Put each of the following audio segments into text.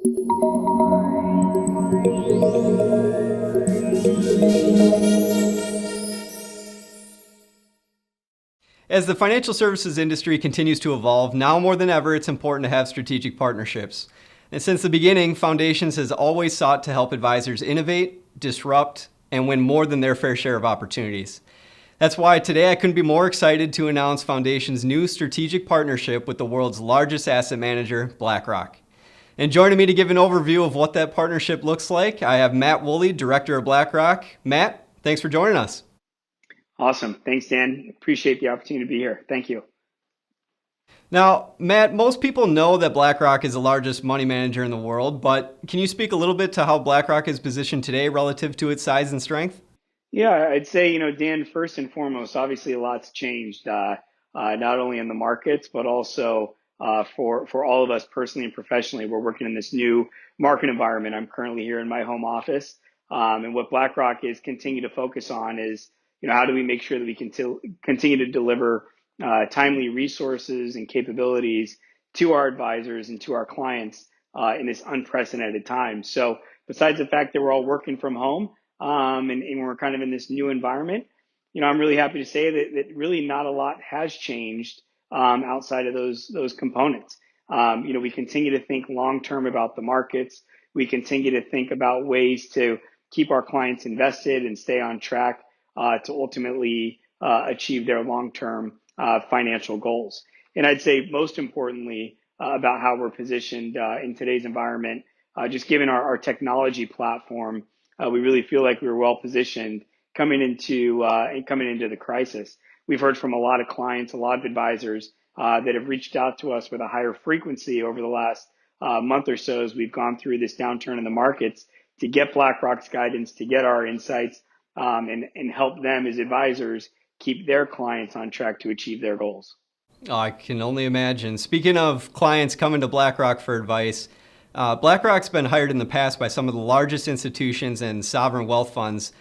As the financial services industry continues to evolve, now more than ever, it's important to have strategic partnerships. And since the beginning, Foundations has always sought to help advisors innovate, disrupt, and win more than their fair share of opportunities. That's why today I couldn't be more excited to announce Foundation's new strategic partnership with the world's largest asset manager, BlackRock. And joining me to give an overview of what that partnership looks like, I have Matt Woolley, Director of BlackRock. Matt, thanks for joining us. Awesome. Thanks, Dan. Appreciate the opportunity to be here. Thank you. Now, Matt, most people know that BlackRock is the largest money manager in the world, but can you speak a little bit to how BlackRock is positioned today relative to its size and strength? Yeah, I'd say, Dan, first and foremost, obviously a lot's changed, not only in the markets, but also for all of us personally and professionally. We're working in this new market environment. I'm currently here in my home office. And what BlackRock is continue to focus on is, how do we make sure that we continue to deliver timely resources and capabilities to our advisors and to our clients in this unprecedented time. So besides the fact that we're all working from home, and we're kind of in this new environment, I'm really happy to say that really not a lot has changed outside of those components. We continue to think long term about the markets. We continue to think about ways to keep our clients invested and stay on track to ultimately achieve their long term financial goals. And I'd say most importantly about how we're positioned in today's environment, just given our technology platform, we really feel like we were well positioned coming into the crisis. We've heard from a lot of clients, a lot of advisors that have reached out to us with a higher frequency over the last month or so as we've gone through this downturn in the markets to get BlackRock's guidance, to get our insights, and help them as advisors keep their clients on track to achieve their goals. Oh, I can only imagine. Speaking of clients coming to BlackRock for advice, BlackRock's been hired in the past by some of the largest institutions and sovereign wealth funds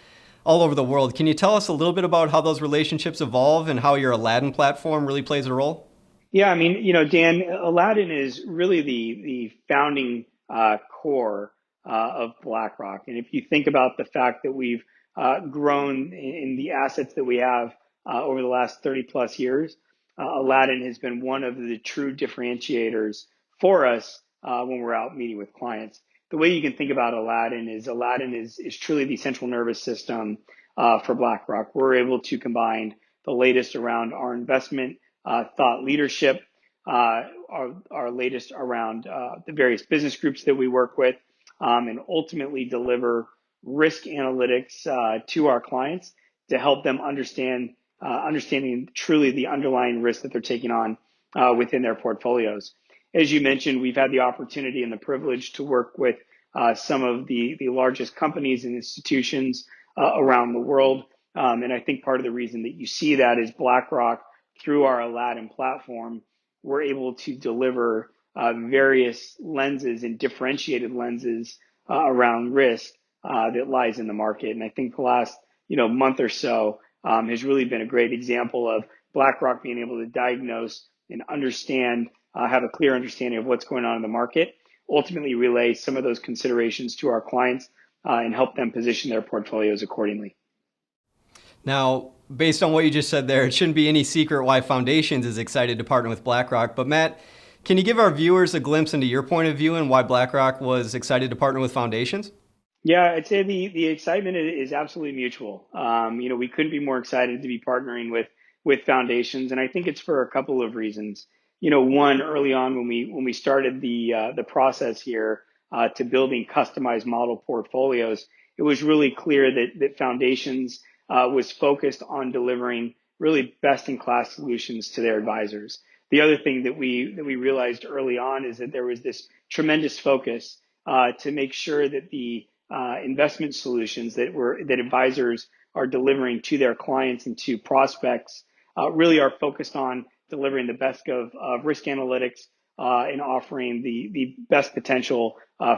all over the world. Can you tell us a little bit about how those relationships evolve and how your Aladdin platform really plays a role? Yeah, I mean, Dan, Aladdin is really the founding core of BlackRock. And if you think about the fact that we've grown in the assets that we have over the last 30 plus years, Aladdin has been one of the true differentiators for us when we're out meeting with clients. The way you can think about Aladdin is truly the central nervous system for BlackRock. We're able to combine the latest around our investment thought leadership, our latest around the various business groups that we work with, and ultimately deliver risk analytics to our clients to help them understanding truly the underlying risk that they're taking on within their portfolios. As you mentioned, we've had the opportunity and the privilege to work with some of the largest companies and institutions around the world. And I think part of the reason that you see that is BlackRock, through our Aladdin platform, we're able to deliver various lenses and differentiated lenses around risk that lies in the market. And I think the last month or so has really been a great example of BlackRock being able to diagnose and understand, have a clear understanding of what's going on in the market, ultimately relay some of those considerations to our clients and help them position their portfolios accordingly. Now, based on what you just said there, it shouldn't be any secret why Foundations is excited to partner with BlackRock. But Matt, can you give our viewers a glimpse into your point of view and why BlackRock was excited to partner with Foundations? Yeah, I'd say the excitement is absolutely mutual. We couldn't be more excited to be partnering with Foundations, and I think it's for a couple of reasons. One, early on when we started the process here to building customized model portfolios, it was really clear that Foundations was focused on delivering really best in class solutions to their advisors. The other thing that we realized early on is that there was this tremendous focus to make sure that the investment solutions that advisors are delivering to their clients and to prospects really are focused on delivering the best of risk analytics and offering the best potential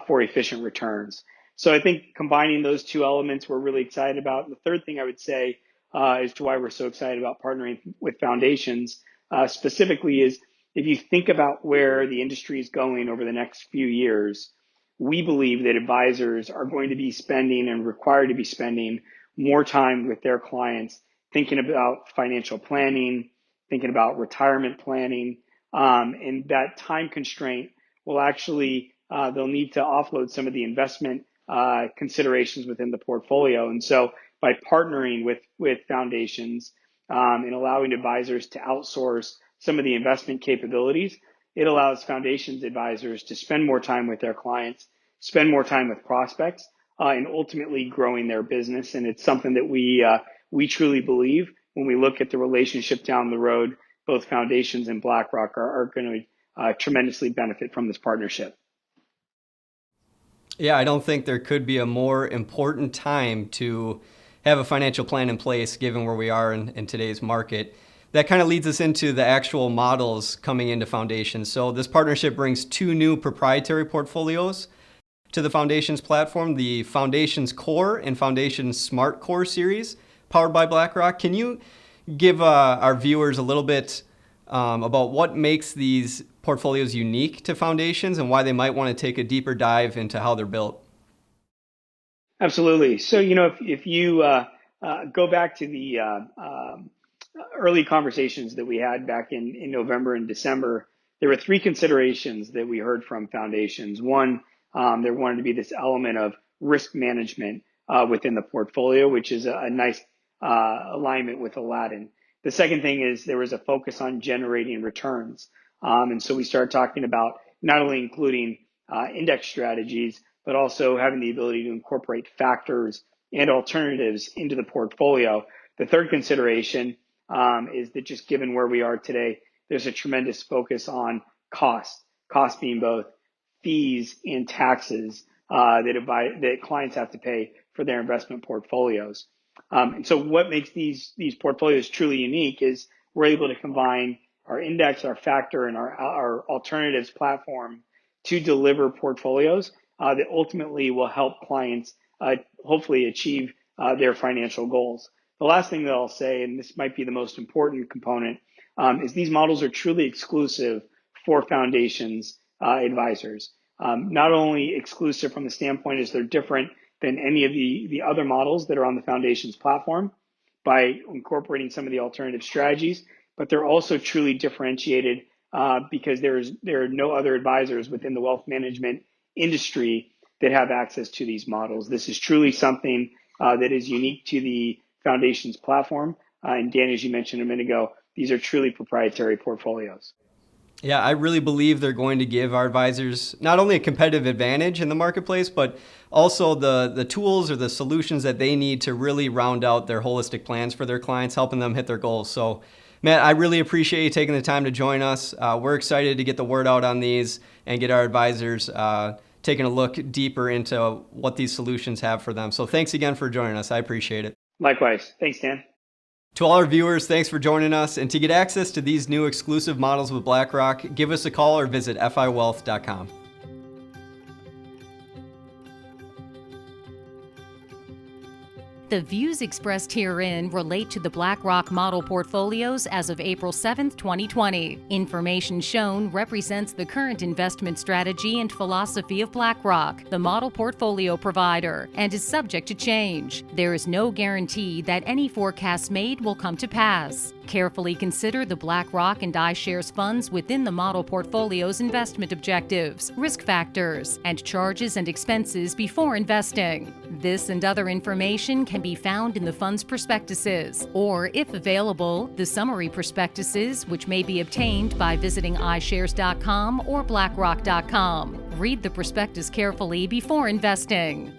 for efficient returns. So I think combining those two elements we're really excited about. And the third thing I would say as to why we're so excited about partnering with Foundations specifically is if you think about where the industry is going over the next few years, we believe that advisors are going to be spending and required to be spending more time with their clients, thinking about financial planning, thinking about retirement planning, and that time constraint will actually, they'll need to offload some of the investment considerations within the portfolio. And so by partnering with foundations and allowing advisors to outsource some of the investment capabilities, it allows foundations advisors to spend more time with their clients, spend more time with prospects, and ultimately growing their business. And it's something that we truly believe when we look at the relationship down the road, both foundations and BlackRock are going to tremendously benefit from this partnership. Yeah, I don't think there could be a more important time to have a financial plan in place given where we are in today's market. That kind of leads us into the actual models coming into foundations. So this partnership brings 2 new proprietary portfolios to the Foundations platform, the Foundations Core and Foundations Smart Core series, powered by BlackRock. Can you give our viewers a little bit about what makes these portfolios unique to Foundations and why they might want to take a deeper dive into how they're built? Absolutely. So, if you go back to the early conversations that we had back in November and December, there were 3 considerations that we heard from foundations. One, there wanted to be this element of risk management within the portfolio, which is a nice alignment with Aladdin. The second thing is there was a focus on generating returns. And so we started talking about not only including index strategies, but also having the ability to incorporate factors and alternatives into the portfolio. The third consideration is that just given where we are today, there's a tremendous focus on cost being both fees and taxes that clients have to pay for their investment portfolios. And so what makes these portfolios truly unique is we're able to combine our index, our factor, and our alternatives platform to deliver portfolios that ultimately will help clients hopefully achieve their financial goals. The last thing that I'll say, and this might be the most important component, is these models are truly exclusive for foundations advisors. Not only exclusive from the standpoint as they're different than any of the other models that are on the foundations platform by incorporating some of the alternative strategies, but they're also truly differentiated because there are no other advisors within the wealth management industry that have access to these models. This is truly something that is unique to the foundations platform. And Dan, as you mentioned a minute ago, these are truly proprietary portfolios. Yeah, I really believe they're going to give our advisors not only a competitive advantage in the marketplace, but also the tools or the solutions that they need to really round out their holistic plans for their clients, helping them hit their goals. So, Matt, I really appreciate you taking the time to join us. We're excited to get the word out on these and get our advisors taking a look deeper into what these solutions have for them. So thanks again for joining us. I appreciate it. Likewise. Thanks, Dan. To all our viewers, thanks for joining us. And to get access to these new exclusive models with BlackRock, give us a call or visit fiwealth.com. The views expressed herein relate to the BlackRock model portfolios as of April 7, 2020. Information shown represents the current investment strategy and philosophy of BlackRock, the model portfolio provider, and is subject to change. There is no guarantee that any forecasts made will come to pass. Carefully consider the BlackRock and iShares funds within the model portfolio's investment objectives, risk factors, and charges and expenses before investing. This and other information can be found in the fund's prospectuses, or, if available, the summary prospectuses, which may be obtained by visiting iShares.com or BlackRock.com. Read the prospectus carefully before investing.